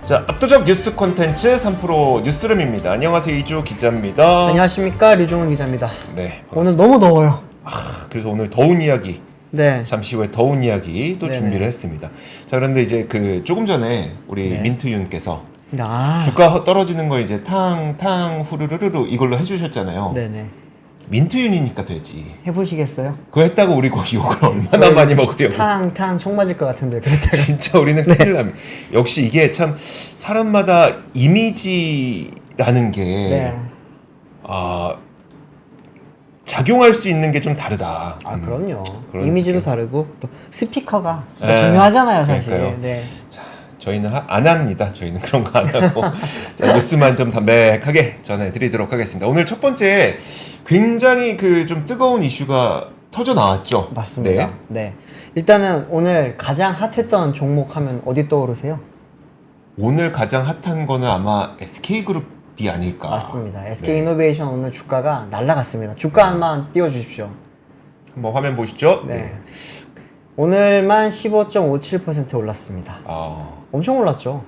자, 압도적 뉴스 콘텐츠 3프로 뉴스룸입니다. 안녕하세요, 이주 기자입니다. 안녕하십니까, 류종훈 기자입니다. 네, 오늘 너무 더워요. 그래서 오늘 더운 이야기, 네. 잠시 후에 더운 이야기 또 네네. 준비를 했습니다. 자, 그런데 이제 조금 전에 우리 네. 민트윤께서 아. 주가 떨어지는 거 이제 탕 후루루루 이걸로 해주셨잖아요. 네네. 민트윤이니까 되지. 해보시겠어요? 그거 했다고 우리 거 욕을 얼마나 많이 먹으려고. 탕 총 맞을 것 같은데 그랬다가. 진짜 우리는 큰일 납니다. 역시 이게 참 사람마다 이미지라는 게 네. 작용할 수 있는 게 좀 다르다. 아 그럼요. 그런 이미지도 느낌. 다르고 또 스피커가 진짜 네. 중요하잖아요, 사실. 그러니까요. 네. 자, 저희는 안 합니다. 저희는 그런 거 안 하고 자, 뉴스만 좀 담백하게 전해드리도록 하겠습니다. 오늘 첫 번째 굉장히 좀 뜨거운 이슈가 터져 나왔죠. 맞습니다. 네. 네. 일단은 오늘 가장 핫했던 종목 하면 어디 떠오르세요? 오늘 가장 핫한 거는 아마 SK그룹이 아닐까. 맞습니다. 네. SK이노베이션 오늘 주가가 날라갔습니다. 주가 한번 띄워주십시오. 한번 화면 보시죠. 네. 오늘만 15.57% 올랐습니다. 엄청 올랐죠.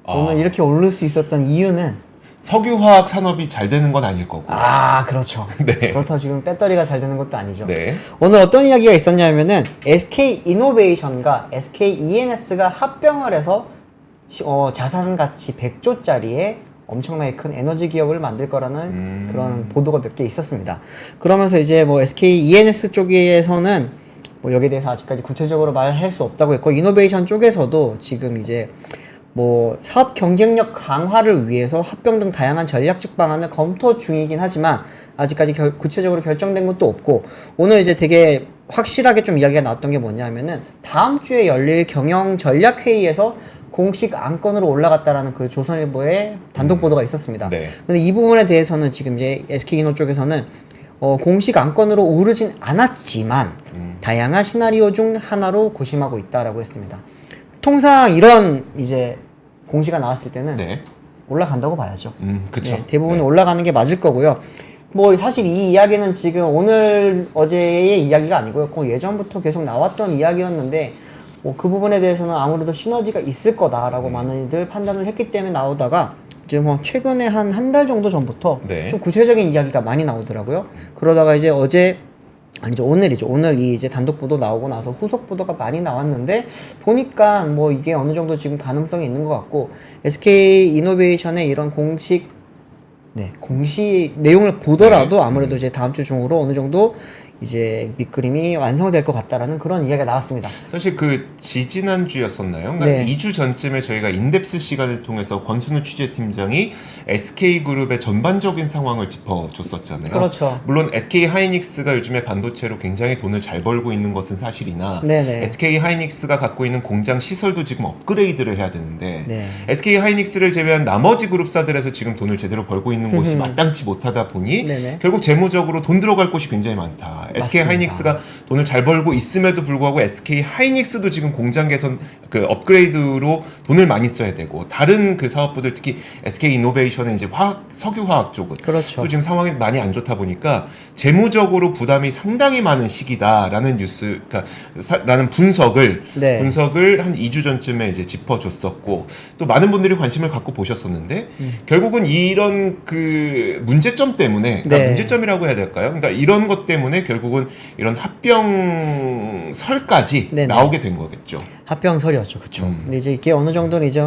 오늘 이렇게 오를 수 있었던 이유는 석유화학 산업이 잘 되는 건 아닐 거고. 그렇죠. 네. 그렇다고 지금 배터리가 잘 되는 것도 아니죠. 네. 오늘 어떤 이야기가 있었냐면은 SK이노베이션과 SKENS가 합병을 해서 자산 가치 100조짜리의 엄청나게 큰 에너지 기업을 만들 거라는 그런 보도가 몇 개 있었습니다. 그러면서 이제 뭐 SKENS 쪽에서는 뭐 여기에 대해서 아직까지 구체적으로 말할 수 없다고 했고, 이노베이션 쪽에서도 지금 이제 뭐 사업 경쟁력 강화를 위해서 합병 등 다양한 전략적 방안을 검토 중이긴 하지만 아직까지 구체적으로 결정된 것도 없고, 오늘 이제 되게 확실하게 좀 이야기가 나왔던 게 뭐냐면은 다음 주에 열릴 경영 전략 회의에서 공식 안건으로 올라갔다라는 그 조선일보의 단독 보도가 있었습니다. 네. 근데 이 부분에 대해서는 지금 이제 SK이노 쪽에서는 공식 안건으로 오르진 않았지만 다양한 시나리오 중 하나로 고심하고 있다라고 했습니다. 통상 이런 이제 공시가 나왔을 때는 네. 올라간다고 봐야죠. 그쵸. 네, 대부분 네. 올라가는 게 맞을 거고요. 뭐 사실 이 이야기는 지금 오늘 어제의 이야기가 아니고요. 그 예전부터 계속 나왔던 이야기였는데 그 부분에 대해서는 아무래도 시너지가 있을 거다라고 많은 이들 판단을 했기 때문에 나오다가 이제 뭐 최근에 한 달 정도 전부터 네. 좀 구체적인 이야기가 많이 나오더라고요. 그러다가 이제 오늘이죠. 오늘 이 이제 단독 보도 나오고 나서 후속 보도가 많이 나왔는데 보니까 뭐 이게 어느 정도 지금 가능성이 있는 것 같고, SK 이노베이션의 이런 공식 내용을 보더라도 아무래도 이제 다음 주 중으로 어느 정도 이제 밑그림이 완성될 것 같다라는 그런 이야기가 나왔습니다. 사실 지지난주였었나요? 그러니까 네. 2주 전쯤에 저희가 인덱스 시간을 통해서 권순우 취재팀장이 SK그룹의 전반적인 상황을 짚어줬었잖아요. 그렇죠. 물론 SK하이닉스가 요즘에 반도체로 굉장히 돈을 잘 벌고 있는 것은 사실이나 네네. SK하이닉스가 갖고 있는 공장 시설도 지금 업그레이드를 해야 되는데 네. SK하이닉스를 제외한 나머지 그룹사들에서 지금 돈을 제대로 벌고 있는 곳이 마땅치 못하다 보니 네네. 결국 재무적으로 돈 들어갈 곳이 굉장히 많다. SK하이닉스가 돈을 잘 벌고 있음에도 불구하고 SK하이닉스도 지금 공장 개선 업그레이드로 돈을 많이 써야 되고, 다른 그 사업부들 특히 SK이노베이션은 이제 석유화학 쪽은 그렇죠. 또 지금 상황이 많이 안 좋다 보니까 재무적으로 부담이 상당히 많은 시기다라는 라는 분석을 네. 한 2주 전쯤에 이제 짚어줬었고, 또 많은 분들이 관심을 갖고 보셨었는데 결국은 이런 문제점 때문에, 네. 문제점이라고 해야 될까요? 그러니까 이런 것 때문에 결국은 이런 합병설까지 네네. 나오게 된 거겠죠. 합병설이었죠. 그쵸. 근데 이제 이게 어느 정도는 이제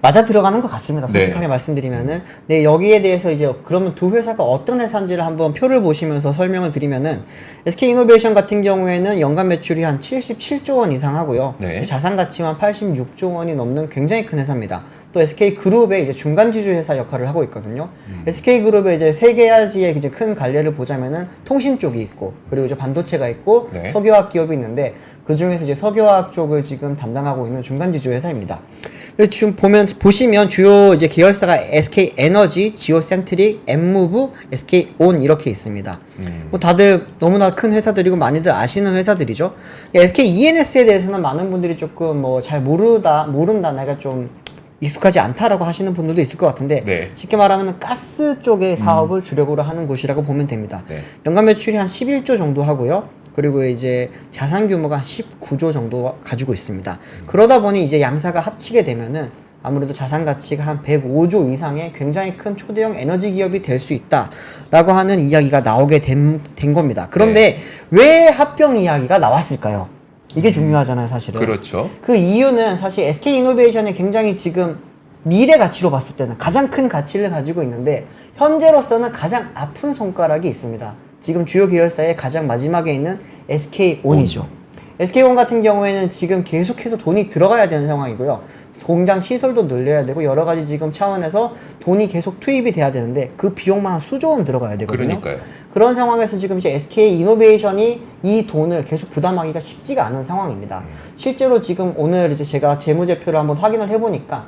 맞아 들어가는 것 같습니다. 솔직하게 네. 말씀드리면은. 네, 여기에 대해서 이제 그러면 두 회사가 어떤 회사인지를 한번 표를 보시면서 설명을 드리면은, SK이노베이션 같은 경우에는 연간 매출이 한 77조 원 이상 하고요. 네. 자산 가치만 86조 원이 넘는 굉장히 큰 회사입니다. 또 SK그룹의 이제 중간 지주 회사 역할을 하고 있거든요. SK그룹의 이제 세 가지의 이제 큰 갈래를 보자면은 통신 쪽이 있고, 그리고 이제 반도체가 있고, 네. 석유화학 기업이 있는데 그 중에서 이제 석유화학 쪽을 지금 담당하고 있는 중간 지주 회사입니다. 지금 보시면 주요 이제 계열사가 SK 에너지, 지오센트릭, 엠무브, SK 온 이렇게 있습니다. 뭐 다들 너무나 큰 회사들이고 많이들 아시는 회사들이죠. SK ENS에 대해서는 많은 분들이 조금 뭐 잘 모른다, 내가 좀 익숙하지 않다라고 하시는 분들도 있을 것 같은데, 네. 쉽게 말하면 가스 쪽의 사업을 주력으로 하는 곳이라고 보면 됩니다. 네. 연간 매출이 한 11조 정도 하고요. 그리고 이제 자산 규모가 한 19조 정도 가지고 있습니다. 그러다 보니 이제 양사가 합치게 되면은 아무래도 자산 가치가 한 105조 이상의 굉장히 큰 초대형 에너지 기업이 될 수 있다라고 하는 이야기가 나오게 된 겁니다. 그런데 왜 합병 이야기가 나왔을까요? 이게 중요하잖아요, 사실은. 그렇죠. 그 이유는 사실 SK 이노베이션이 굉장히 지금 미래 가치로 봤을 때는 가장 큰 가치를 가지고 있는데 현재로서는 가장 아픈 손가락이 있습니다. 지금 주요 계열사의 가장 마지막에 있는 SK온이죠. SK온 같은 경우에는 지금 계속해서 돈이 들어가야 되는 상황이고요. 공장 시설도 늘려야 되고 여러 가지 지금 차원에서 돈이 계속 투입이 돼야 되는데 그 비용만 수조 원 들어가야 되거든요. 그러니까요. 그런 상황에서 지금 이제 SK 이노베이션이 이 돈을 계속 부담하기가 쉽지가 않은 상황입니다. 실제로 지금 오늘 이제 제가 재무제표를 한번 확인을 해보니까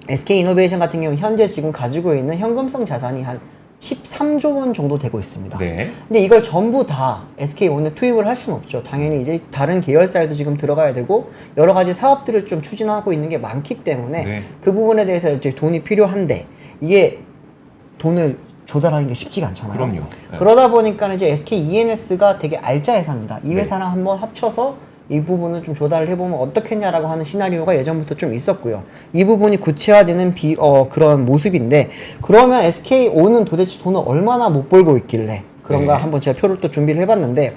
SK 이노베이션 같은 경우는 현재 지금 가지고 있는 현금성 자산이 한 13조 원 정도 되고 있습니다. 네. 근데 이걸 전부 다 SK온에 투입을 할 수는 없죠. 당연히 이제 다른 계열사에도 지금 들어가야 되고 여러 가지 사업들을 좀 추진하고 있는 게 많기 때문에 네. 그 부분에 대해서 이제 돈이 필요한데 이게 돈을 조달하는 게 쉽지가 않잖아요. 그럼요. 네. 그러다 보니까 이제 SK ENS가 되게 알짜 회사입니다. 이 네. 회사랑 한번 합쳐서 이 부분을 좀 조달을 해보면 어떻겠냐라고 하는 시나리오가 예전부터 좀 있었고요. 이 부분이 구체화되는 그런 모습인데 그러면 SK온은 도대체 돈을 얼마나 못 벌고 있길래 그런가 네. 한번 제가 표를 또 준비를 해봤는데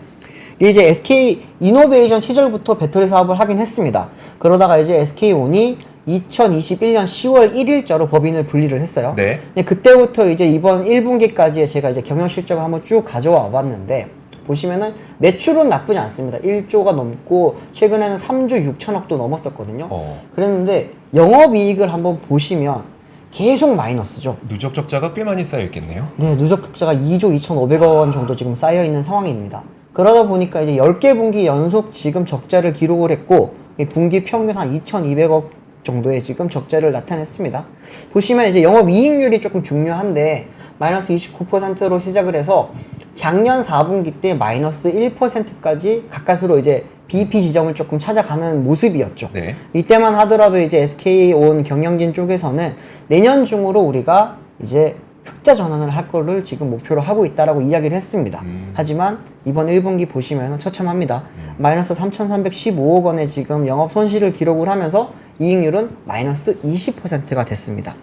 이제 SK 이노베이션 시절부터 배터리 사업을 하긴 했습니다. 그러다가 이제 SK온이 2021년 10월 1일자로 법인을 분리를 했어요. 네. 근데 그때부터 이제 이번 1분기까지 제가 이제 경영 실적을 한번 쭉 가져와 봤는데 보시면은 매출은 나쁘지 않습니다. 1조가 넘고 최근에는 3조 6천억도 넘었었거든요. 그랬는데 영업이익을 한번 보시면 계속 마이너스죠. 누적 적자가 꽤 많이 쌓여 있겠네요. 네, 누적 적자가 2조 2,500원 정도 지금 쌓여 있는 상황입니다. 그러다 보니까 이제 10개 분기 연속 지금 적자를 기록을 했고 분기 평균 한 2,200억 정도의 지금 적자를 나타냈습니다. 보시면 이제 영업이익률이 조금 중요한데 마이너스 29%로 시작을 해서 작년 4분기 때 마이너스 1%까지 가까스로 이제 BEP 지점을 조금 찾아가는 모습이었죠. 네. 이때만 하더라도 이제 SK온 경영진 쪽에서는 내년 중으로 우리가 이제 흑자 전환을 할 거를 지금 목표로 하고 있다라고 이야기를 했습니다. 하지만 이번 1분기 보시면 처참합니다. 마이너스 3,315억 원의 지금 영업 손실을 기록을 하면서 이익률은 마이너스 20%가 됐습니다.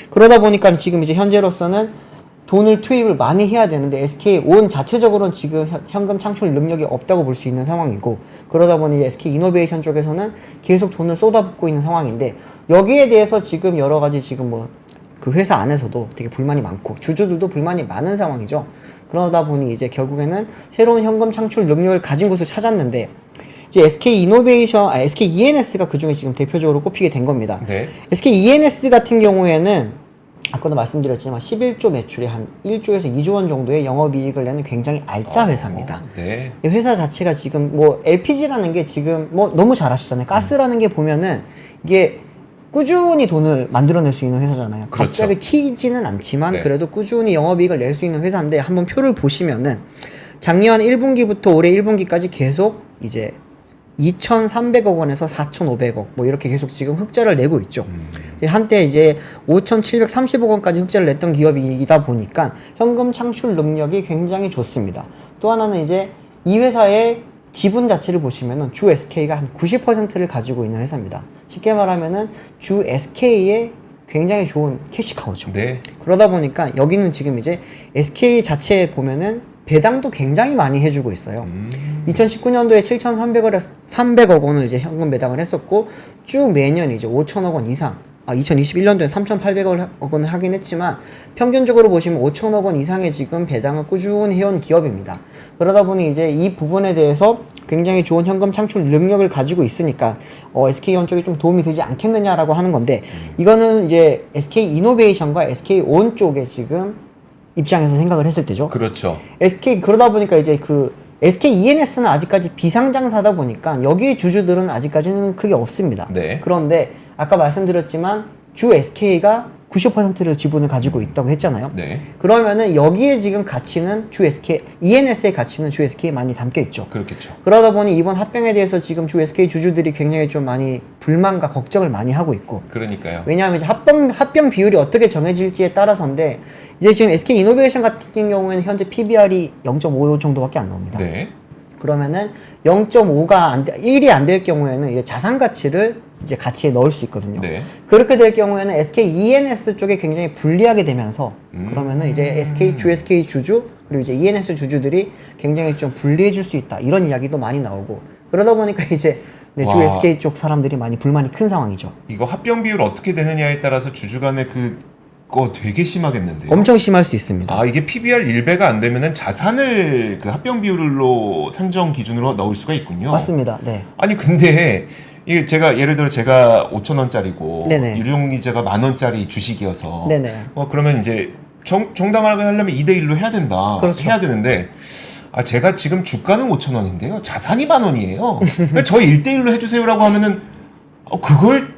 그러다 보니까 지금 이제 현재로서는 돈을 투입을 많이 해야 되는데 SK온 자체적으로는 지금 현금 창출 능력이 없다고 볼 수 있는 상황이고 그러다 보니 SK 이노베이션 쪽에서는 계속 돈을 쏟아붓고 있는 상황인데 여기에 대해서 지금 여러 가지 지금 뭐 그 회사 안에서도 되게 불만이 많고 주주들도 불만이 많은 상황이죠. 그러다 보니 이제 결국에는 새로운 현금 창출 능력을 가진 곳을 찾았는데 이제 SK 이노베이션, SK ENS가 그 중에 지금 대표적으로 꼽히게 된 겁니다. 네. SK ENS 같은 경우에는 아까도 말씀드렸지만 11조 매출에 한 1조에서 2조 원 정도의 영업이익을 내는 굉장히 알짜 회사입니다. 네. 이 회사 자체가 지금 뭐 LPG라는 게 지금 뭐 너무 잘 아시잖아요. 가스라는 게 보면은 이게 꾸준히 돈을 만들어낼 수 있는 회사잖아요. 그렇죠. 갑자기 튀지는 않지만 네. 그래도 꾸준히 영업이익을 낼 수 있는 회사인데 한번 표를 보시면은 작년 1분기부터 올해 1분기까지 계속 이제 2,300억 원에서 4,500억 뭐 이렇게 계속 지금 흑자를 내고 있죠. 한때 이제 5,730억 원까지 흑자를 냈던 기업이다 보니까 현금 창출 능력이 굉장히 좋습니다. 또 하나는 이제 이 회사의 지분 자체를 보시면은 주 SK가 한 90%를 가지고 있는 회사입니다. 쉽게 말하면은 주 SK의 굉장히 좋은 캐시카우죠. 네. 그러다 보니까 여기는 지금 이제 SK 자체에 보면은 배당도 굉장히 많이 해주고 있어요. 2019년도에 7,300억 원을 이제 현금 배당을 했었고 쭉 매년 이제 5천억 원 이상 2021년도에 3,800억 원을 하긴 했지만 평균적으로 보시면 5천억 원 이상의 지금 배당을 꾸준히 해온 기업입니다. 그러다 보니 이제 이 부분에 대해서 굉장히 좋은 현금 창출 능력을 가지고 있으니까 SK온 쪽에 좀 도움이 되지 않겠느냐라고 하는 건데 이거는 이제 SK 이노베이션과 SK온 쪽에 지금 입장에서 생각을 했을 때죠. 그렇죠. 그러다 보니까 이제 그 SK ENS는 아직까지 비상장사다 보니까 여기 주주들은 아직까지는 크게 없습니다. 네. 그런데 아까 말씀드렸지만 주 SK가 90%를 지분을 가지고 있다고 했잖아요. 네. 그러면은 여기에 지금 가치는 주 SK, ENS의 가치는 주 SK에 많이 담겨 있죠. 그렇겠죠. 그러다 보니 이번 합병에 대해서 지금 주 SK 주주들이 굉장히 좀 많이 불만과 걱정을 많이 하고 있고 그러니까요. 왜냐하면 이제 합병 비율이 어떻게 정해질지에 따라서인데 이제 지금 SK 이노베이션 같은 경우에는 현재 PBR이 0.5 정도밖에 안 나옵니다. 네. 그러면은 0.5가 1이 안 될 경우에는 이제 자산 가치를 이제 같이 넣을 수 있거든요. 네. 그렇게 될 경우에는 SK ENS 쪽에 굉장히 불리하게 되면서 그러면은 이제 SK 주주 그리고 이제 ENS 주주들이 굉장히 좀 불리해질 수 있다 이런 이야기도 많이 나오고 그러다 보니까 이제 네, 주 와. SK 쪽 사람들이 많이 불만이 큰 상황이죠. 이거 합병 비율 어떻게 되느냐에 따라서 주주 간의 그거 되게 심하겠는데요. 엄청 심할 수 있습니다. 아, 이게 PBR 1배가 안 되면은 자산을 그 합병 비율로 산정 기준으로 넣을 수가 있군요. 맞습니다. 네. 아니 근데 이게 제가 예를 들어 제가 5,000원짜리고 네네. 유료이자가 10,000원짜리 주식이어서 네네. 그러면 이제 정당하게 하려면 2대1로 해야 된다. 그렇죠. 해야 되는데 제가 지금 주가는 5,000원인데요. 자산이 10,000원이에요. 저 1대1로 해주세요라고 하면은 그걸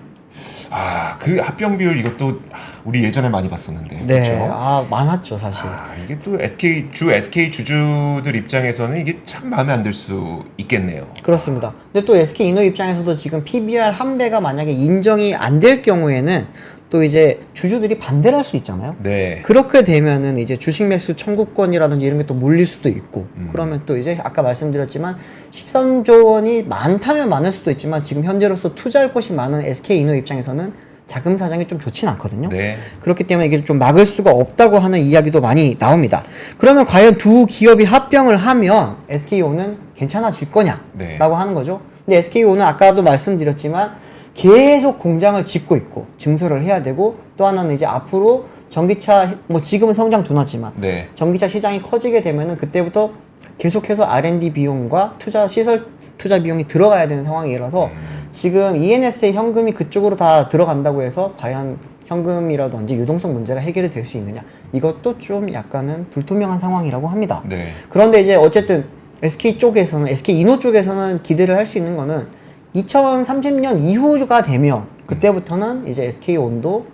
그 합병 비율 이것도 우리 예전에 많이 봤었는데. 네. 그렇죠? 많았죠, 사실. 이게 또 SK 주주들 입장에서는 이게 참 마음에 안 들 수 있겠네요. 그렇습니다. 근데 또 SK 이노 입장에서도 지금 PBR 한 배가 만약에 인정이 안 될 경우에는 또 이제 주주들이 반대를 할 수 있잖아요. 네. 그렇게 되면은 이제 주식 매수 청구권이라든지 이런 게 또 몰릴 수도 있고 그러면 또 이제 아까 말씀드렸지만 13조 원이 많다면 많을 수도 있지만 지금 현재로서 투자할 곳이 많은 SK 이노 입장에서는 자금 사정이 좀 좋진 않거든요. 네. 그렇기 때문에 이게 좀 막을 수가 없다고 하는 이야기도 많이 나옵니다. 그러면 과연 두 기업이 합병을 하면 SKO는 괜찮아질 거냐라고 네. 하는 거죠. 근데 SKO는 아까도 말씀드렸지만 계속 공장을 짓고 있고 증설을 해야 되고 또 하나는 이제 앞으로 전기차 뭐 지금은 성장 둔하지만 네. 전기차 시장이 커지게 되면은 그때부터 계속해서 R&D 비용과 시설 투자 비용이 들어가야 되는 상황이라서 지금 ENS의 현금이 그쪽으로 다 들어간다고 해서 과연 현금이라든지 유동성 문제가 해결이 될 수 있느냐 이것도 좀 약간은 불투명한 상황이라고 합니다. 네. 그런데 이제 어쨌든 SK 쪽에서는 SK 이노 쪽에서는 기대를 할 수 있는 거는 2030년 이후가 되면 그때부터는 이제 SK 온도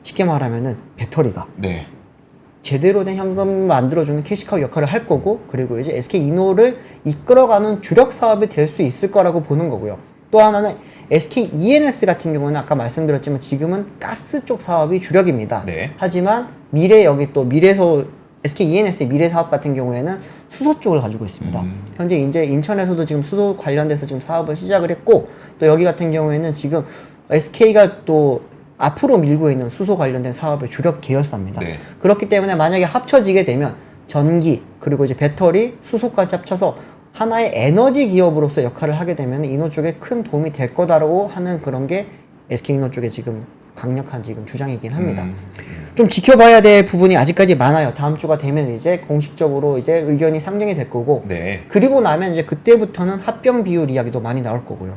쉽게 말하면은 배터리가 네. 제대로 된 현금 만들어주는 캐시카우 역할을 할 거고 그리고 이제 SK 이노를 이끌어가는 주력 사업이 될 수 있을 거라고 보는 거고요. 또 하나는 SK ENS 같은 경우는 아까 말씀드렸지만 지금은 가스 쪽 사업이 주력입니다. 네. 하지만 미래 여기 또 미래소 SK ENS의 미래 사업 같은 경우에는 수소 쪽을 가지고 있습니다. 현재 이제 인천에서도 지금 수소 관련돼서 지금 사업을 시작을 했고 또 여기 같은 경우에는 지금 SK가 또 앞으로 밀고 있는 수소 관련된 사업의 주력 계열사입니다. 네. 그렇기 때문에 만약에 합쳐지게 되면 전기 그리고 이제 배터리, 수소까지 합쳐서 하나의 에너지 기업으로서 역할을 하게 되면 이노 쪽에 큰 도움이 될 거다라고 하는 그런 게 SK 이노 쪽에 지금 강력한 지금 주장이긴 합니다. 좀 지켜봐야 될 부분이 아직까지 많아요. 다음 주가 되면 이제 공식적으로 이제 의견이 상정이 될 거고 네. 그리고 나면 이제 그때부터는 합병 비율 이야기도 많이 나올 거고요.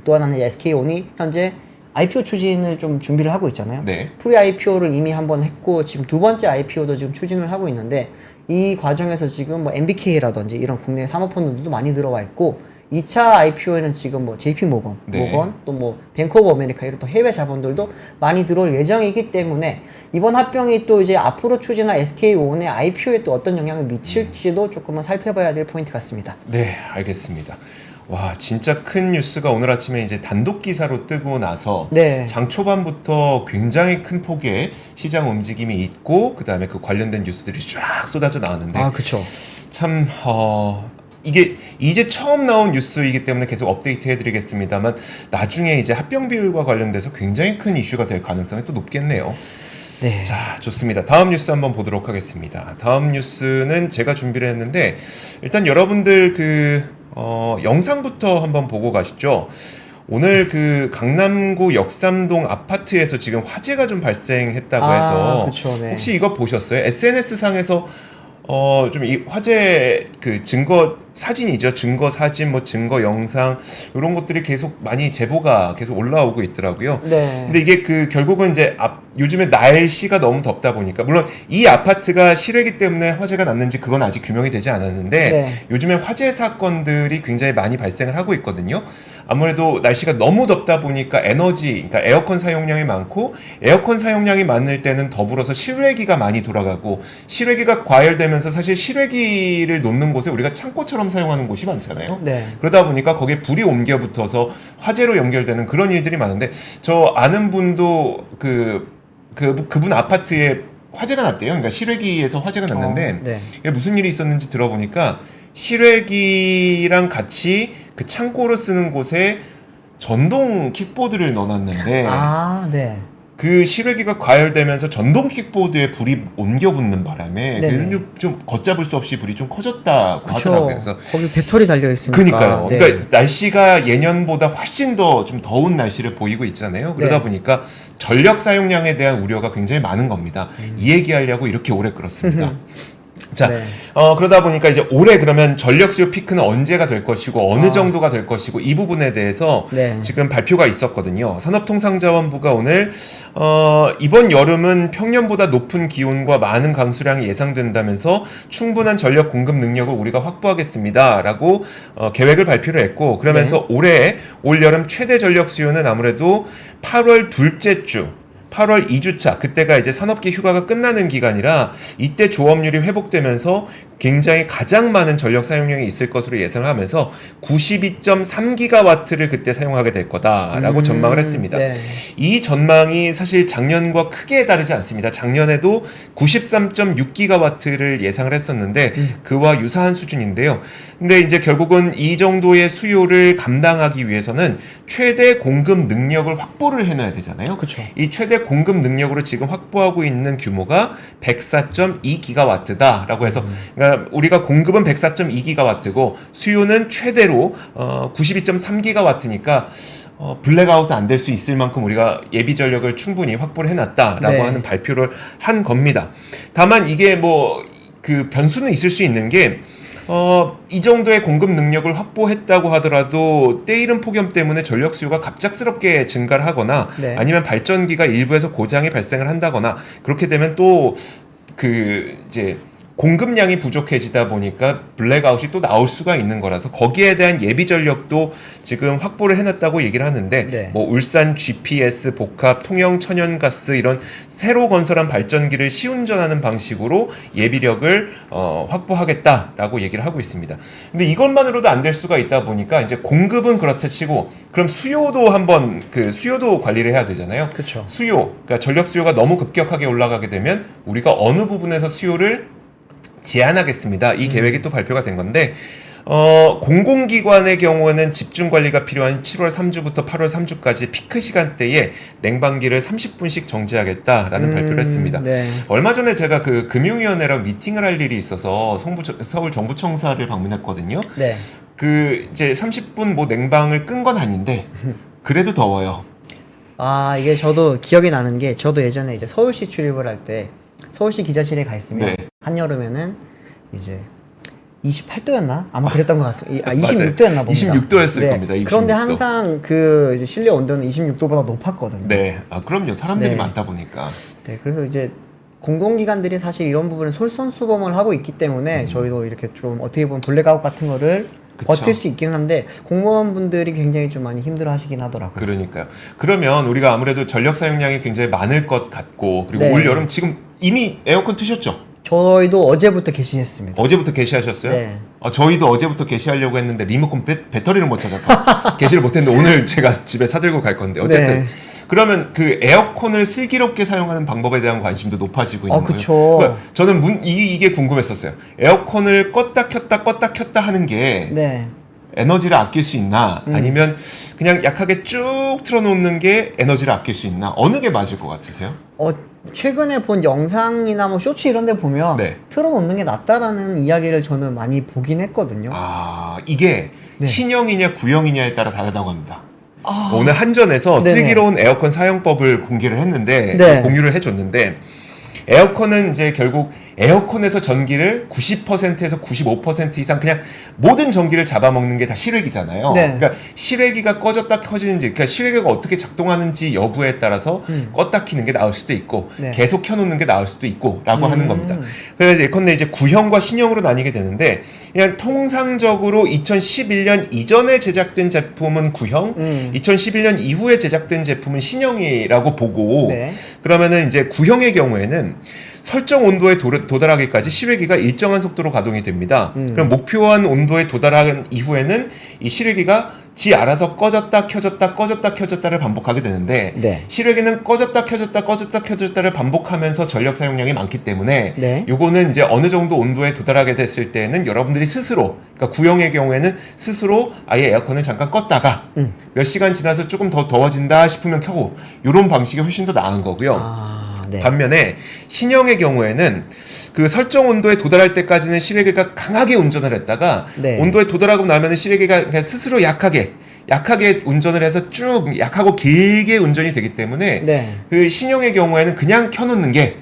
또 하나는 SK온이 현재 IPO 추진을 좀 준비를 하고 있잖아요. 네. 프리 IPO를 이미 한번 했고 지금 두 번째 IPO도 지금 추진을 하고 있는데 이 과정에서 지금 뭐 MBK라든지 이런 국내 사모펀드들도 많이 들어와 있고 2차 IPO에는 지금 뭐 JP 모건, 네. 또 뭐 뱅크 오브 아메리카 이런 또 해외 자본들도 많이 들어올 예정이기 때문에 이번 합병이 또 이제 앞으로 추진할 SK온의 IPO에 또 어떤 영향을 미칠지도 조금은 살펴봐야 될 포인트 같습니다. 네, 알겠습니다. 와, 진짜 큰 뉴스가 오늘 아침에 이제 단독 기사로 뜨고 나서 네. 장 초반부터 굉장히 큰 폭의 시장 움직임이 있고 그다음에 그 관련된 뉴스들이 쫙 쏟아져 나왔는데 그쵸. 참 이게 이제 처음 나온 뉴스이기 때문에 계속 업데이트 해드리겠습니다만 나중에 이제 합병 비율과 관련돼서 굉장히 큰 이슈가 될 가능성이 또 높겠네요. 네. 자, 좋습니다. 다음 뉴스 한번 보도록 하겠습니다. 다음 뉴스는 제가 준비를 했는데 일단 여러분들 영상부터 한번 보고 가시죠. 오늘 그 강남구 역삼동 아파트에서 지금 화재가 좀 발생했다고 해서 그쵸, 네. 혹시 이거 보셨어요? SNS 상에서 좀 이 화재 그 증거 사진이죠. 증거 사진, 뭐 증거 영상 이런 것들이 계속 많이 제보가 계속 올라오고 있더라고요. 네. 근데 이게 결국은 이제 요즘에 날씨가 너무 덥다 보니까 물론 이 아파트가 실외기 때문에 화재가 났는지 그건 아직 규명이 되지 않았는데 네. 요즘에 화재 사건들이 굉장히 많이 발생을 하고 있거든요. 아무래도 날씨가 너무 덥다 보니까 그러니까 에어컨 사용량이 많고 에어컨 사용량이 많을 때는 더불어서 실외기가 많이 돌아가고 실외기가 과열되면서 사실 실외기를 놓는 곳에 우리가 창고처럼 사용하는 곳이 많잖아요. 네. 그러다 보니까 거기에 불이 옮겨 붙어서 화재로 연결되는 그런 일들이 많은데 저 아는 분도 그분 아파트에 화재가 났대요. 그러니까 실외기에서 화재가 났는데 네. 이게 무슨 일이 있었는지 들어보니까 실외기랑 같이 그 창고로 쓰는 곳에 전동 킥보드를 넣어놨는데 네. 그 실외기가 과열되면서 전동 킥보드에 불이 옮겨 붙는 바람에 네네. 좀 걷잡을 수 없이 불이 좀 커졌다고 그쵸. 하더라고요. 그래서 거기 배터리 달려 있으니까. 그러니까요. 네. 그러니까 날씨가 예년보다 훨씬 더 좀 더운 날씨를 보이고 있잖아요. 그러다 네. 보니까 전력 사용량에 대한 우려가 굉장히 많은 겁니다. 이 얘기하려고 이렇게 오래 끌었습니다. 자, 네. 그러다 보니까 이제 올해 그러면 전력 수요 피크는 언제가 될 것이고 어느 아. 정도가 될 것이고 이 부분에 대해서 네. 지금 발표가 있었거든요. 산업통상자원부가 오늘 이번 여름은 평년보다 높은 기온과 많은 강수량이 예상된다면서 충분한 전력 공급 능력을 우리가 확보하겠습니다라고 계획을 발표를 했고 그러면서 올해 올 여름 최대 전력 수요는 아무래도 8월 둘째 주 8월 2주차 그때가 이제 산업계 휴가가 끝나는 기간이라 이때 조업률이 회복되면서 굉장히 가장 많은 전력 사용량이 있을 것으로 예상하면서 92.3기가와트를 그때 사용하게 될 거다라고 전망을 했습니다. 네. 이 전망이 사실 작년과 크게 다르지 않습니다. 작년에도 93.6기가와트를 예상을 했었는데 그와 유사한 수준인데요. 근데 이제 결국은 이 정도의 수요를 감당하기 위해서는 최대 공급 능력을 확보를 해놔야 되잖아요. 그쵸. 이 최대 공급 능력으로 지금 확보하고 있는 규모가 104.2기가와트다라고 해서 그러니까 우리가 공급은 104.2기가와트고 수요는 최대로 92.3기가와트니까 블랙아웃은 안 될 수 있을 만큼 우리가 예비 전력을 충분히 확보를 해놨다라고 네. 하는 발표를 한 겁니다. 다만 이게 뭐 그 변수는 있을 수 있는 게 이 정도의 공급 능력을 확보했다고 하더라도 때이른 폭염 때문에 전력 수요가 갑작스럽게 증가를 하거나 네. 아니면 발전기가 일부에서 고장이 발생을 한다거나 그렇게 되면 또 그 이제 공급량이 부족해지다 보니까 블랙아웃이 또 나올 수가 있는 거라서 거기에 대한 예비 전력도 지금 확보를 해놨다고 얘기를 하는데 네. 뭐 울산 GPS 복합 통영 천연가스 이런 새로 건설한 발전기를 시운전하는 방식으로 예비력을 확보하겠다라고 얘기를 하고 있습니다. 근데 이것만으로도 안 될 수가 있다 보니까 이제 공급은 그렇다 치고 그럼 수요도 한번 그 수요도 관리를 해야 되잖아요. 그쵸. 수요, 그러니까 전력 수요가 너무 급격하게 올라가게 되면 우리가 어느 부분에서 수요를 제한하겠습니다. 이 계획이 또 발표가 된 건데 공공기관의 경우에는 집중 관리가 필요한 7월 3주부터 8월 3주까지 피크 시간대에 냉방기를 30분씩 정지하겠다라는 발표를 했습니다. 네. 얼마 전에 제가 그 금융위원회랑 미팅을 할 일이 있어서 서울 정부청사를 방문했거든요. 네. 그 이제 30분 뭐 냉방을 끈 건 아닌데 그래도 더워요. 이게 저도 기억이 나는 게 저도 예전에 이제 서울시 출입을 할 때 서울시 기자실에 가 있으면 네. 한여름에는 이제 28도였나? 아마 그랬던 것 같습니다. 맞아요. 26도였나 봅니다. 26도였을 겁니다. 26도. 그런데 항상 그 이제 실내 온도는 26도보다 높았거든요. 네, 그럼요. 사람들이 네. 많다 보니까. 네, 그래서 이제 공공기관들이 사실 이런 부분을 솔선수범을 하고 있기 때문에 저희도 이렇게 좀 어떻게 보면 블랙아웃 같은 거를 그쵸. 버틸 수 있긴 한데 공무원분들이 굉장히 좀 많이 힘들어하시긴 하더라고요. 그러니까요. 그러면 우리가 아무래도 전력 사용량이 굉장히 많을 것 같고 그리고 네. 올 여름 지금 이미 에어컨 트셨죠? 저희도 어제부터 개시했습니다. 어제부터 개시하셨어요? 네. 저희도 어제부터 개시하려고 했는데 리모컨 배터리를 못 찾아서 개시를 못했는데 오늘 제가 집에 사들고 갈 건데 어쨌든 네. 그러면 그 에어컨을 슬기롭게 사용하는 방법에 대한 관심도 높아지고 있는 거예요. 그쵸. 그러니까 저는 이게 궁금했었어요. 에어컨을 껐다 켰다 하는 게 네. 에너지를 아낄 수 있나 아니면 그냥 약하게 쭉 틀어놓는 게 에너지를 아낄 수 있나 어느 게 맞을 것 같으세요? 최근에 본 영상이나 뭐 쇼츠 이런 데 보면 네. 틀어놓는 게 낫다라는 이야기를 저는 많이 보긴 했거든요. 이게 네. 신형이냐 구형이냐에 따라 다르다고 합니다. 오늘 한전에서 네네. 슬기로운 에어컨 사용법을 공개를 했는데 네. 공유를 해줬는데 에어컨은 이제 결국 에어컨에서 전기를 90%에서 95% 이상 그냥 모든 전기를 잡아먹는 게 다 실외기잖아요. 네. 그러니까 실외기가 꺼졌다 켜지는지, 그러니까 실외기가 어떻게 작동하는지 여부에 따라서 껐다 키는 게 나을 수도 있고 네. 계속 켜놓는 게 나을 수도 있고라고 하는 겁니다. 그래서 예컨대 이제 구형과 신형으로 나뉘게 되는데 그냥 통상적으로 2011년 이전에 제작된 제품은 구형, 2011년 이후에 제작된 제품은 신형이라고 보고 네. 그러면은 이제 구형의 경우에는 설정 온도에 도달하기까지 실외기가 일정한 속도로 가동이 됩니다. 그럼 목표한 온도에 도달한 이후에는 이 실외기가 지 알아서 꺼졌다 켜졌다 꺼졌다 켜졌다를 반복하게 되는데 네. 실외기는 꺼졌다 켜졌다 꺼졌다 켜졌다를 반복하면서 전력 사용량이 많기 때문에 네. 요거는 이제 어느 정도 온도에 도달하게 됐을 때는 여러분들이 스스로, 그러니까 구형의 경우에는 스스로 아예 에어컨을 잠깐 껐다가 몇 시간 지나서 조금 더 더워진다 싶으면 켜고, 요런 방식이 훨씬 더 나은 거고요. 네. 반면에 신형의 경우에는 그 설정 온도에 도달할 때까지는 실외기가 강하게 운전을 했다가 네. 온도에 도달하고 나면은 실외기가 그냥 스스로 약하게 운전을 해서 쭉 약하고 길게 운전이 되기 때문에 네. 그 신형의 경우에는 그냥 켜놓는 게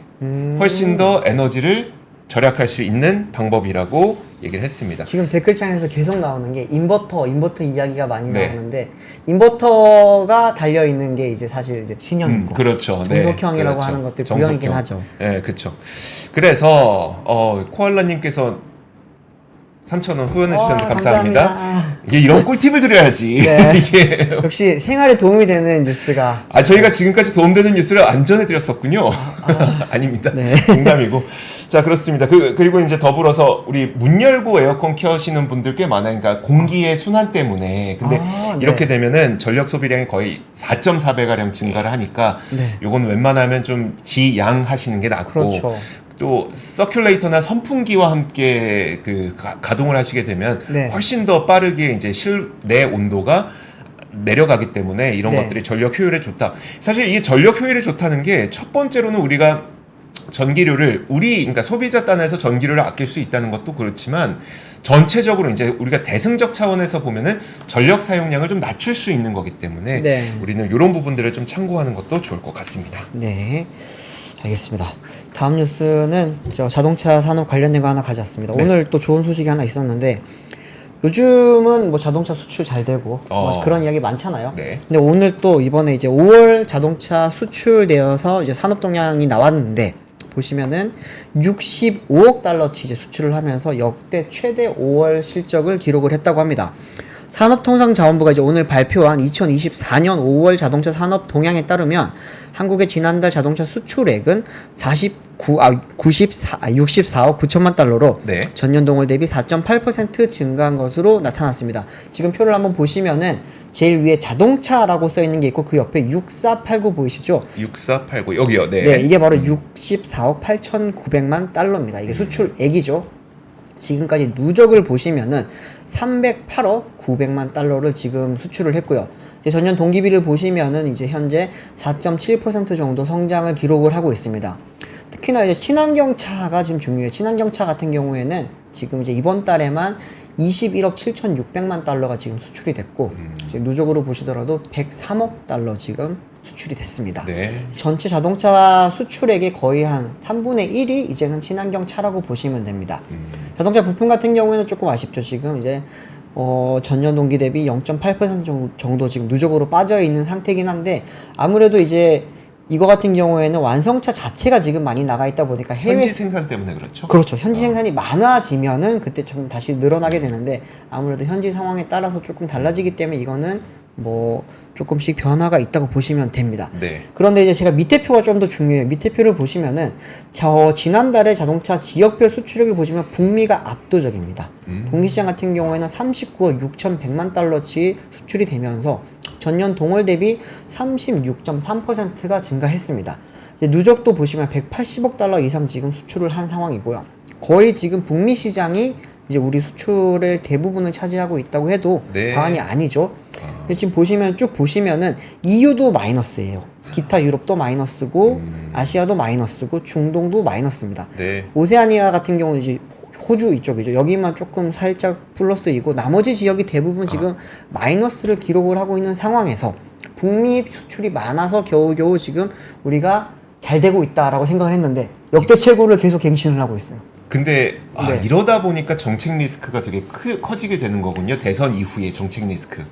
훨씬 더 에너지를 절약할 수 있는 방법이라고 얘기를 했습니다. 지금 댓글창에서 계속 나오는 게 인버터 이야기가 많이 네. 나오는데, 인버터가 달려 있는 게 이제 사실 이제 신형이고, 그렇죠. 정석형이라고 그렇죠. 하는 것들 정석형. 구형이긴 하죠. 네, 그렇죠. 그래서 코알라님께서 3,000원 후원해 주셨는데 감사합니다. 감사합니다. 이게 이런 꿀팁을 드려야지. 네. 이게 역시 생활에 도움이 되는 뉴스가. 저희가 지금까지 도움되는 뉴스를 안 전해드렸었군요. 아닙니다. 네. 농담이고. 자, 그렇습니다. 그리고 이제 더불어서 우리 문 열고 에어컨 켜시는 분들 꽤 많아요. 그러니까 공기의 순환 때문에. 근데 네. 이렇게 되면은 전력 소비량이 거의 4.4배가량 증가를 하니까 네. 요건 웬만하면 좀 지양하시는 게 낫고. 그렇죠. 또 서큘레이터나 선풍기와 함께 그 가동을 하시게 되면 네. 훨씬 더 빠르게 이제 실내 온도가 내려가기 때문에 이런 네. 것들이 전력 효율에 좋다. 사실 이 전력 효율에 좋다는 게 첫 번째로는 우리가 전기료를 그러니까 소비자 단에서 전기료를 아낄 수 있다는 것도 그렇지만, 전체적으로 이제 우리가 대승적 차원에서 보면은 전력 사용량을 좀 낮출 수 있는 거기 때문에 네. 우리는 이런 부분들을 좀 참고하는 것도 좋을 것 같습니다. 네. 알겠습니다. 다음 뉴스는 저 자동차 산업 관련된 거 하나 가져왔습니다. 네. 오늘 또 좋은 소식이 하나 있었는데, 요즘은 뭐 자동차 수출 잘 되고 뭐 그런 이야기 많잖아요. 네. 근데 오늘 또 이번에 이제 5월 자동차 수출되어서 이제 산업 동향이 나왔는데, 보시면은 65억 달러치 이제 수출을 하면서 역대 최대 5월 실적을 기록을 했다고 합니다. 산업통상자원부가 이제 오늘 발표한 2024년 5월 자동차 산업 동향에 따르면 한국의 지난달 자동차 수출액은 64억 9천만 달러로 네. 전년 동월 대비 4.8% 증가한 것으로 나타났습니다. 지금 표를 한번 보시면은 제일 위에 자동차라고 써 있는 게 있고, 그 옆에 6489 보이시죠? 6489 여기요. 네. 네, 이게 바로 64억 8,900만 달러입니다. 이게 수출액이죠. 지금까지 누적을 보시면은 308억 900만 달러를 지금 수출을 했고요. 이제 전년 동기비를 보시면은 이제 현재 4.7% 정도 성장을 기록을 하고 있습니다. 특히나 이제 친환경차가 지금 중요해요. 친환경차 같은 경우에는 지금 이제 이번 달에만 21억 7,600만 달러가 지금 수출이 됐고, 지금 누적으로 보시더라도 103억 달러 지금 수출이 됐습니다. 네. 전체 자동차 수출액의 거의 한 3분의 1이 이제는 친환경 차라고 보시면 됩니다. 자동차 부품 같은 경우에는 조금 아쉽죠. 지금 이제 전년 동기 대비 0.8% 정도 지금 누적으로 빠져 있는 상태긴 한데, 아무래도 이제 이거 같은 경우에는 완성차 자체가 지금 많이 나가 있다 보니까 해외 현지 생산 때문에 그렇죠. 그렇죠. 현지 생산이 많아지면은 그때 좀 다시 늘어나게 되는데, 아무래도 현지 상황에 따라서 조금 달라지기 때문에 이거는 뭐 조금씩 변화가 있다고 보시면 됩니다. 네. 그런데 이제 제가 밑에 표가 좀 더 중요해요. 밑에 표를 보시면은 지난달에 자동차 지역별 수출액을 보시면 북미가 압도적입니다. 북미 시장 같은 경우에는 39억 6,100만 달러치 수출이 되면서 전년 동월 대비 36.3%가 증가했습니다. 이제 누적도 보시면 180억 달러 이상 지금 수출을 한 상황이고요. 거의 지금 북미 시장이 이제 우리 수출의 대부분을 차지하고 있다고 해도 네. 과언이 아니죠. 근데 지금 보시면 쭉 보시면은 EU도 마이너스예요. 기타 유럽도 마이너스고, 아시아도 마이너스고, 중동도 마이너스입니다. 네. 오세아니아 같은 경우는 이제 호주 이쪽이죠. 여기만 조금 살짝 플러스이고, 나머지 지역이 대부분 지금 마이너스를 기록을 하고 있는 상황에서 북미 수출이 많아서 겨우겨우 지금 우리가 잘 되고 있다라고 생각을 했는데, 역대 최고를 계속 갱신을 하고 있어요. 근데 네. 이러다 보니까 정책 리스크가 되게 커지게 되는 거군요. 대선 이후에 정책 리스크.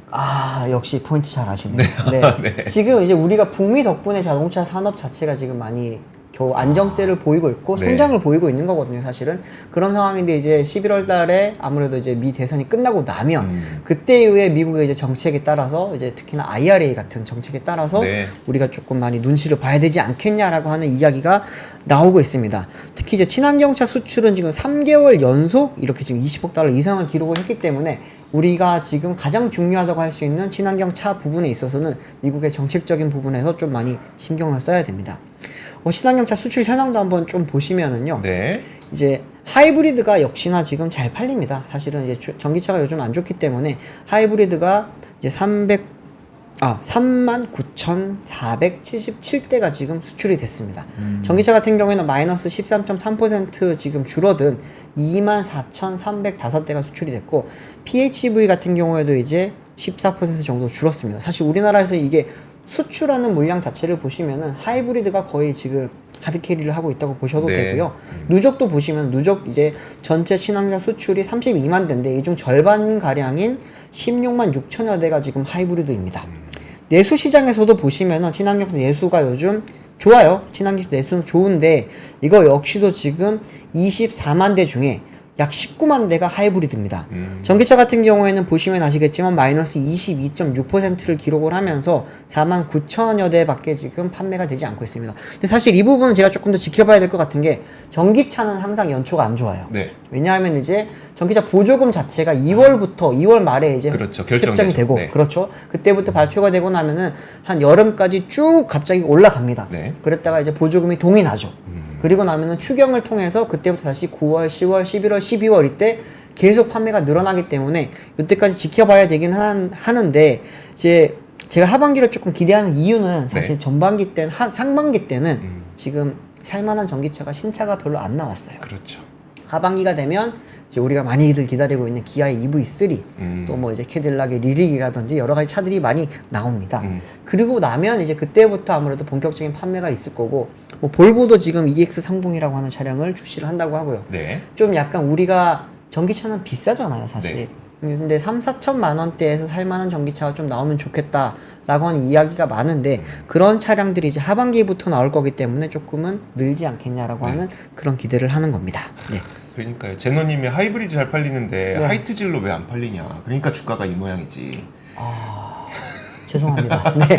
역시 포인트 잘 아시네요. 네. 네. 지금 이제 우리가 북미 덕분에 자동차 산업 자체가 지금 많이 겨우 안정세를 보이고 있고 네. 성장을 보이고 있는 거거든요, 사실은. 그런 상황인데 이제 11월 달에 아무래도 이제 미 대선이 끝나고 나면 그때 이후에 미국의 이제 정책에 따라서 이제 특히나 IRA 같은 정책에 따라서 네. 우리가 조금 많이 눈치를 봐야 되지 않겠냐라고 하는 이야기가 나오고 있습니다. 특히 이제 친환경차 수출은 지금 3개월 연속 이렇게 지금 20억 달러 이상을 기록을 했기 때문에 우리가 지금 가장 중요하다고 할 수 있는 친환경차 부분에 있어서는 미국의 정책적인 부분에서 좀 많이 신경을 써야 됩니다. 친환경차 수출 현황도 한번 좀 보시면은요. 네. 이제 하이브리드가 역시나 지금 잘 팔립니다. 사실은 이제 전기차가 요즘 안 좋기 때문에 하이브리드가 이제 39,477대가 지금 수출이 됐습니다. 전기차 같은 경우에는 마이너스 13.3% 지금 줄어든 24,305대가 수출이 됐고 PHEV 같은 경우에도 이제 14% 정도 줄었습니다. 사실 우리나라에서 이게 수출하는 물량 자체를 보시면은 하이브리드가 거의 지금 하드캐리를 하고 있다고 보셔도 네. 되고요. 누적도 보시면 누적 이제 전체 친환경 수출이 32만 대인데 이 중 절반 가량인 16만 6천여 대가 지금 하이브리드입니다. 내수 시장에서도 보시면은 친환경 내수가 요즘 좋아요. 친환경 내수는 좋은데 이거 역시도 지금 24만 대 중에 약 19만 대가 하이브리드입니다. 전기차 같은 경우에는 보시면 아시겠지만 마이너스 22.6%를 기록을 하면서 4만 9천여 대밖에 지금 판매가 되지 않고 있습니다. 근데 사실 이 부분은 제가 조금 더 지켜봐야 될 것 같은 게 전기차는 항상 연초가 안 좋아요. 네. 왜냐하면 이제 전기차 보조금 자체가 2월 말에 이제 그렇죠. 결정이 결정되죠. 되고 네. 그렇죠. 그때부터 발표가 되고 나면은 한 여름까지 쭉 갑자기 올라갑니다. 네. 그랬다가 이제 보조금이 동이 나죠. 그리고 나면은 추경을 통해서 그때부터 다시 9월, 10월, 11월, 12월 이때 계속 판매가 늘어나기 때문에 이때까지 지켜봐야 되긴 하는데 이제 제가 하반기를 조금 기대하는 이유는 사실 네. 전반기 때는 상반기 때는 지금 살만한 전기차가 신차가 별로 안 나왔어요. 그렇죠. 하반기가 되면 이제 우리가 많이들 기다리고 있는 기아의 EV3 또 뭐 이제 캐딜락의 리릭이라든지 여러 가지 차들이 많이 나옵니다. 그리고 나면 이제 그때부터 아무래도 본격적인 판매가 있을 거고 뭐 볼보도 지금 EX30이라고 하는 차량을 출시를 한다고 하고요. 네. 좀 약간 우리가 전기차는 비싸잖아요, 사실. 네. 근데 3,4천만 원대에서 살만한 전기차가 좀 나오면 좋겠다라고 하는 이야기가 많은데 그런 차량들이 이제 하반기부터 나올 거기 때문에 조금은 늘지 않겠냐라고 하는 그런 기대를 하는 겁니다. 네. 그러니까요. 제노님이 하이브리드 잘 팔리는데 네. 하이트질로 왜 안 팔리냐. 그러니까 주가가 이 모양이지. 죄송합니다. 네.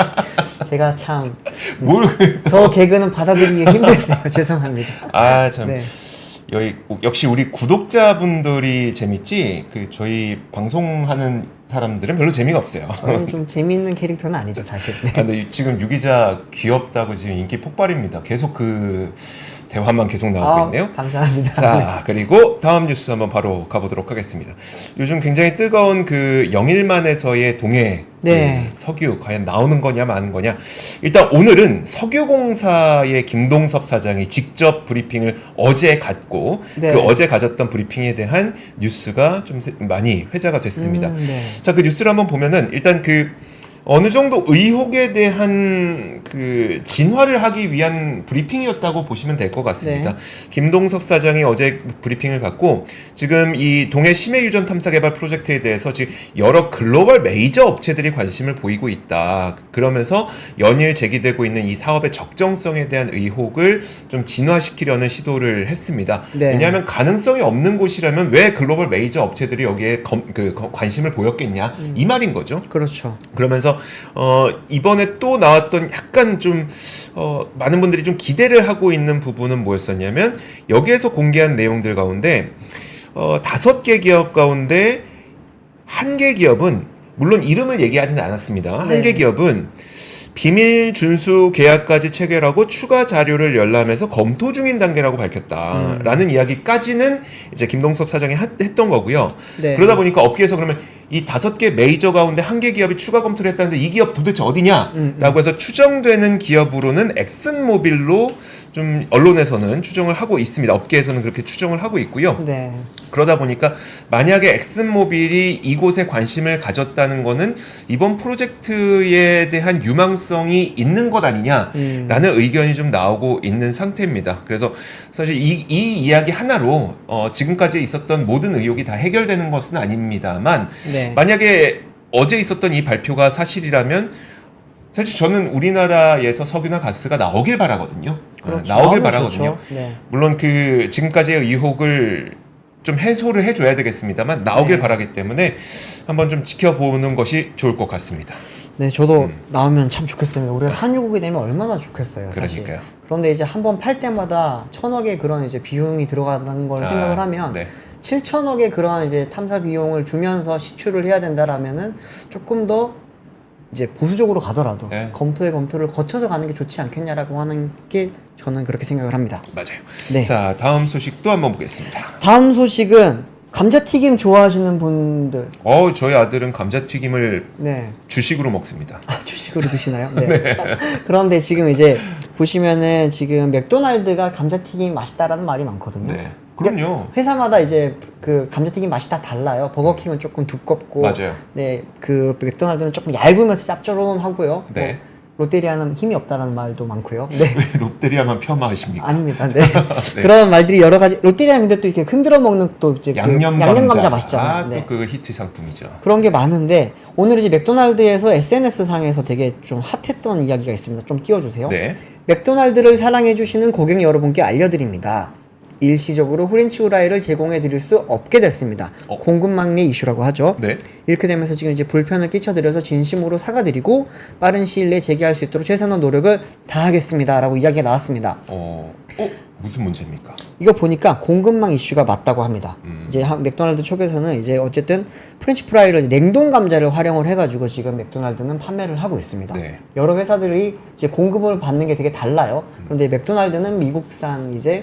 제가 참. 뭘? 저 개그는 받아들이기 힘드네요. 죄송합니다. 아 참. 네. 역시 우리 구독자분들이 재밌지. 그 저희 방송하는 사람들은 별로 재미가 없어요. 저는 좀 재미있는 캐릭터는 아니죠, 사실. 네. 아, 근데 지금 유기자 귀엽다고 지금 인기 폭발입니다. 계속 그 대화만 계속 나오고 있네요. 감사합니다. 자, 그리고 다음 뉴스 한번 바로 가보도록 하겠습니다. 요즘 굉장히 뜨거운 그 영일만에서의 동해 네. 그 석유 과연 나오는 거냐 마는 거냐. 일단 오늘은 석유공사의 김동섭 사장이 직접 브리핑을 어제 갖고 네. 그 어제 가졌던 브리핑에 대한 뉴스가 좀 많이 회자가 됐습니다. 네. 자, 그 뉴스를 한번 보면은 일단 그 어느 정도 의혹에 대한 그 진화를 하기 위한 브리핑이었다고 보시면 될 것 같습니다. 김동섭 사장이 어제 브리핑을 갖고 지금 이 동해 심해 유전 탐사 개발 프로젝트에 대해서 지금 여러 글로벌 메이저 업체들이 관심을 보이고 있다. 그러면서 연일 제기되고 있는 이 사업의 적정성에 대한 의혹을 좀 진화시키려는 시도를 했습니다. 네. 왜냐하면 가능성이 없는 곳이라면 왜 글로벌 메이저 업체들이 여기에 관심을 보였겠냐 이 말인 거죠. 그렇죠. 그러면서 이번에 또 나왔던 약간 좀 많은 분들이 좀 기대를 하고 있는 부분은 뭐였었냐면 여기에서 공개한 내용들 가운데 5개 기업 가운데 1개 기업은 물론 이름을 얘기하지는 않았습니다. 네. 1개 기업은 비밀 준수 계약까지 체결하고 추가 자료를 열람해서 검토 중인 단계라고 밝혔다라는 이야기까지는 이제 김동섭 사장이 했던 거고요. 네. 그러다 보니까 업계에서 그러면 이 5개 메이저 가운데 1개 기업이 추가 검토를 했다는데 이 기업 도대체 어디냐라고 해서 추정되는 기업으로는 엑슨모빌로 좀 언론에서는 추정을 하고 있습니다. 업계에서는 그렇게 추정을 하고 있고요. 네. 그러다 보니까 만약에 엑슨모빌이 이곳에 관심을 가졌다는 거는 이번 프로젝트에 대한 유망성이 있는 것 아니냐라는 의견이 좀 나오고 있는 상태입니다. 그래서 사실 이 이야기 하나로 지금까지 있었던 모든 의혹이 다 해결되는 것은 아닙니다만 네. 만약에 어제 있었던 이 발표가 사실이라면 사실 저는 우리나라에서 석유나 가스가 나오길 바라거든요. 그렇죠. 나오길 나오면 바라거든요. 좋죠. 네. 물론 그 지금까지의 의혹을 좀 해소를 해줘야 되겠습니다만 나오길 네. 바라기 때문에 한번 좀 지켜보는 것이 좋을 것 같습니다. 네, 저도 나오면 참 좋겠습니다. 우리가 산유국이 되면 얼마나 좋겠어요, 사실. 그러니까요. 그런데 이제 한 번 팔 때마다 1,000억의 그런 이제 비용이 들어가는 걸 생각을 하면 네. 7,000억의 그런 이제 탐사 비용을 주면서 시추를 해야 된다라면은 조금 더 이제 보수적으로 가더라도 네. 검토를 거쳐서 가는 게 좋지 않겠냐라고 하는 게 저는 그렇게 생각을 합니다. 맞아요. 네. 자, 다음 소식도 한번 보겠습니다. 다음 소식은 감자튀김 좋아하시는 분들. 저희 아들은 감자튀김을 네. 주식으로 먹습니다. 아, 주식으로 드시나요? 네. 그런데 지금 이제 보시면은 지금 맥도날드가 감자튀김 맛있다라는 말이 많거든요. 네. 그럼요. 회사마다 이제 그 감자튀김 맛이 다 달라요. 버거킹은 조금 두껍고, 맞아요. 네, 그 맥도날드는 조금 얇으면서 짭조름하고요. 네. 뭐 롯데리아는 힘이 없다라는 말도 많고요. 네. 왜 롯데리아만 폄하하십니까? 아닙니다. 네. 네. 그런 말들이 여러 가지. 롯데리아는 근데 또 이렇게 흔들어 먹는 또 이제 양념 양념 감자 감자 맛있잖아요. 네. 또 그 히트 상품이죠. 그런 게 많은데 오늘 이제 맥도날드에서 SNS 상에서 되게 좀 핫했던 이야기가 있습니다. 좀 띄워주세요. 네. 맥도날드를 사랑해주시는 고객 여러분께 알려드립니다. 일시적으로 후렌치 후라이를 제공해 드릴 수 없게 됐습니다. 공급망의 이슈라고 하죠. 네. 이렇게 되면서 지금 이제 불편을 끼쳐드려서 진심으로 사과드리고 빠른 시일 내에 재개할 수 있도록 최선의 노력을 다하겠습니다라고 이야기가 나왔습니다. 무슨 문제입니까? 이거 보니까 공급망 이슈가 맞다고 합니다. 이제 맥도날드 쪽에서는 이제 어쨌든 프렌치 프라이를 냉동 감자를 활용을 해가지고 지금 맥도날드는 판매를 하고 있습니다. 네. 여러 회사들이 이제 공급을 받는 게 되게 달라요. 그런데 맥도날드는 미국산 이제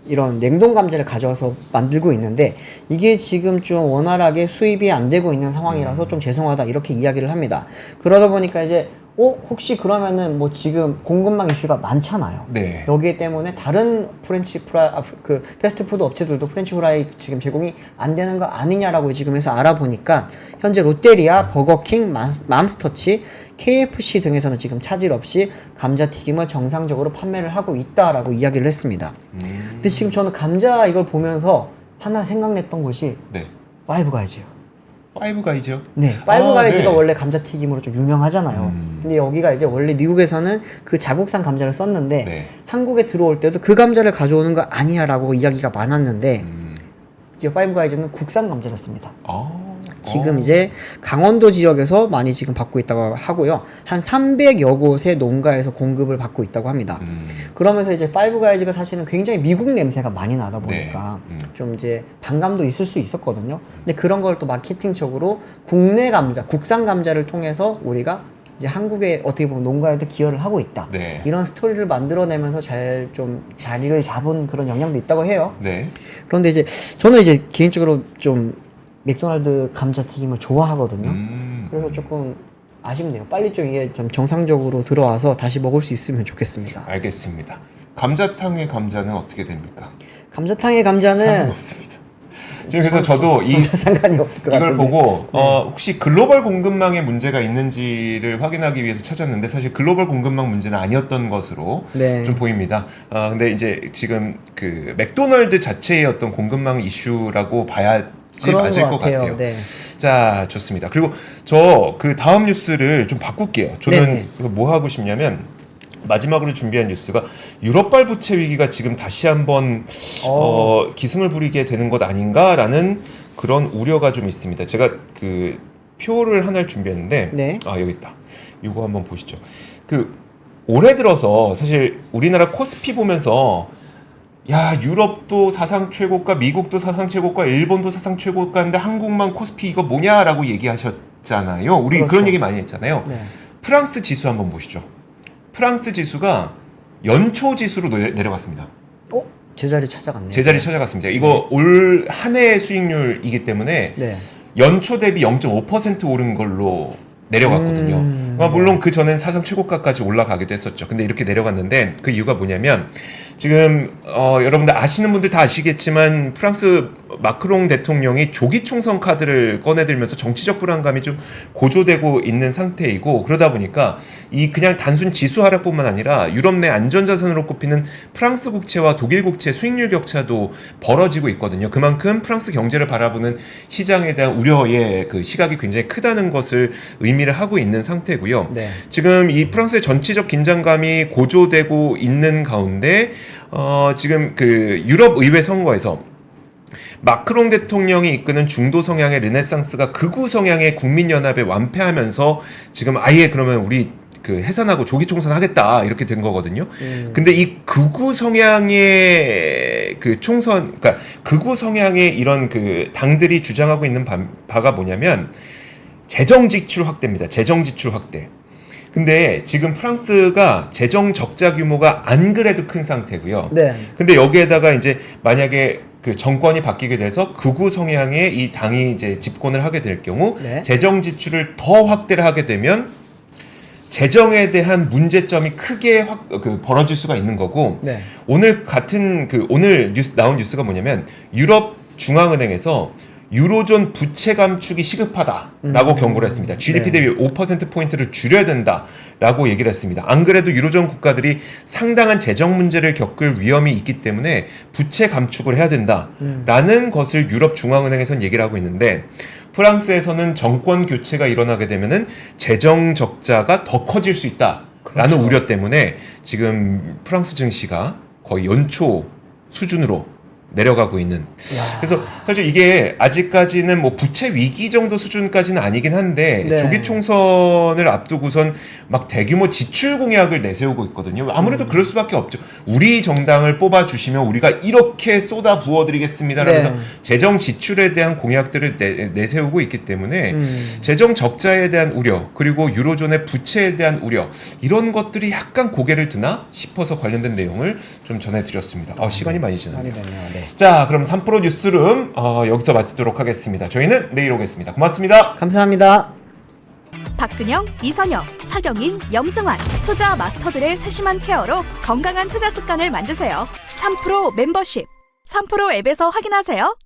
이런 냉동 감자를 가져와서 만들고 있는데 이게 지금 좀 원활하게 수입이 안 되고 있는 상황이라서 좀 죄송하다 이렇게 이야기를 합니다. 그러다 보니까 이제 혹시 그러면은 뭐 지금 공급망 이슈가 많잖아요. 네. 여기 때문에 다른 프렌치 프라이 그 패스트푸드 업체들도 프렌치 프라이 지금 제공이 안 되는 거 아니냐라고 지금 해서 알아보니까 현재 롯데리아, 버거킹, 맘스터치, KFC 등에서는 지금 차질 없이 감자튀김을 정상적으로 판매를 하고 있다라고 이야기를 했습니다. 근데 지금 저는 감자 이걸 보면서 하나 생각냈던 곳이 네. 파이브 가이즈요. 파이브 가이죠? 네, 파이브 가이즈가 네. 원래 감자튀김으로 좀 유명하잖아요. 근데 여기가 이제 원래 미국에서는 그 자국산 감자를 썼는데 네. 한국에 들어올 때도 그 감자를 가져오는 거 아니야라고 이야기가 많았는데 이제 파이브 가이즈는 국산 감자를 씁니다. 지금 이제 강원도 지역에서 많이 지금 받고 있다고 하고요. 한 300여 곳의 농가에서 공급을 받고 있다고 합니다. 그러면서 이제 파이브 가이즈가 사실은 굉장히 미국 냄새가 많이 나다 보니까 좀 이제 반감도 있을 수 있었거든요. 근데 그런 걸 또 마케팅적으로 국내 감자, 국산 감자를 통해서 우리가 이제 한국에 어떻게 보면 농가에도 기여를 하고 있다. 네. 이런 스토리를 만들어내면서 잘 좀 자리를 잡은 그런 영향도 있다고 해요. 네. 그런데 이제 저는 이제 개인적으로 좀 맥도날드 감자튀김을 좋아하거든요. 그래서 조금 아쉽네요. 빨리 좀 이게 좀 정상적으로 들어와서 다시 먹을 수 있으면 좋겠습니다. 알겠습니다. 감자탕의 감자는 어떻게 됩니까? 감자탕의 감자는 상관없습니다. 지금 그래서 저도 전혀 상관이 없을 것 이걸 같은데. 보고 혹시 글로벌 공급망에 문제가 있는지를 확인하기 위해서 찾았는데 사실 글로벌 공급망 문제는 아니었던 것으로 네. 좀 보입니다. 근데 이제 지금 그 맥도날드 자체의 어떤 공급망 이슈라고 봐야지 그런 맞을 것 같아요. 네. 자, 좋습니다. 그리고 저 그 다음 뉴스를 좀 바꿀게요. 저는 네네. 뭐 하고 싶냐면 마지막으로 준비한 뉴스가 유럽 발부채 위기가 지금 다시 한번 기승을 부리게 되는 것 아닌가라는 그런 우려가 좀 있습니다. 제가 그 표를 하나를 준비했는데 네. 여기 있다. 이거 한번 보시죠. 그 올해 들어서 사실 우리나라 코스피 보면서 야, 유럽도 사상 최고가, 미국도 사상 최고가, 일본도 사상 최고가인데 한국만 코스피 이거 뭐냐라고 얘기하셨잖아요. 우리 그렇죠. 그런 얘기 많이 했잖아요. 네. 프랑스 지수 한번 보시죠. 프랑스 지수가 연초 지수로 내려갔습니다. 제자리 찾아갔네요. 제자리 찾아갔습니다. 이거 올 한 해의 수익률이기 때문에 네. 연초 대비 0.5% 오른 걸로 내려갔거든요. 물론 그 전엔 사상 최고가까지 올라가기도 했었죠. 근데 이렇게 내려갔는데 그 이유가 뭐냐면 지금 여러분들 아시는 분들 다 아시겠지만 프랑스 마크롱 대통령이 조기 총선 카드를 꺼내들면서 정치적 불안감이 좀 고조되고 있는 상태이고, 그러다 보니까 이 그냥 단순 지수 하락뿐만 아니라 유럽 내 안전자산으로 꼽히는 프랑스 국채와 독일 국채 수익률 격차도 벌어지고 있거든요. 그만큼 프랑스 경제를 바라보는 시장에 대한 우려의 그 시각이 굉장히 크다는 것을 의미를 하고 있는 상태고요. 네. 지금 이 프랑스의 전체적 긴장감이 고조되고 있는 가운데 지금 그 유럽 의회 선거에서 마크롱 대통령이 이끄는 중도 성향의 르네상스가 극우 성향의 국민연합에 완패하면서 지금 아예 그러면 우리 그 해산하고 조기 총선하겠다 이렇게 된 거거든요. 근데 이 극우 성향의 그 총선, 그러니까 극우 성향의 이런 그 당들이 주장하고 있는 바가 뭐냐면 재정 지출 확대입니다. 재정 지출 확대. 근데 지금 프랑스가 재정 적자 규모가 안 그래도 큰 상태고요. 네. 근데 여기에다가 이제 만약에 그 정권이 바뀌게 돼서 극우 성향의 이 당이 이제 집권을 하게 될 경우 네. 재정 지출을 더 확대를 하게 되면 재정에 대한 문제점이 크게 벌어질 수가 있는 거고, 네. 오늘 오늘 나온 뉴스가 뭐냐면 유럽 중앙은행에서 유로존 부채 감축이 시급하다라고 경고를 했습니다. GDP 네. 대비 5%포인트를 줄여야 된다라고 얘기를 했습니다. 안 그래도 유로존 국가들이 상당한 재정 문제를 겪을 위험이 있기 때문에 부채 감축을 해야 된다라는 것을 유럽 중앙은행에서는 얘기를 하고 있는데, 프랑스에서는 정권 교체가 일어나게 되면은 재정 적자가 더 커질 수 있다라는 그렇죠. 우려 때문에 지금 프랑스 증시가 거의 연초 수준으로 내려가고 있는. 그래서 사실 이게 아직까지는 뭐 부채 위기 정도 수준까지는 아니긴 한데 네. 조기 총선을 앞두고선 막 대규모 지출 공약을 내세우고 있거든요. 아무래도 그럴 수밖에 없죠. 우리 정당을 뽑아주시면 우리가 이렇게 쏟아 부어드리겠습니다 라면서 네. 재정 지출에 대한 공약들을 내세우고 있기 때문에 재정 적자에 대한 우려, 그리고 유로존의 부채에 대한 우려, 이런 것들이 약간 고개를 드나 싶어서 관련된 내용을 좀 전해드렸습니다. 시간이 많이 지났네요. 많이 되네요. 네. 자, 그럼 3프로 뉴스룸 여기서 마치도록 하겠습니다. 저희는 내일 오겠습니다. 고맙습니다. 감사합니다. 박근영, 이선영, 사경인, 염승환 투자 마스터들의 세심한 케어로 건강한 투자 습관을 만드세요. 3프로 멤버십 3프로 앱에서 확인하세요.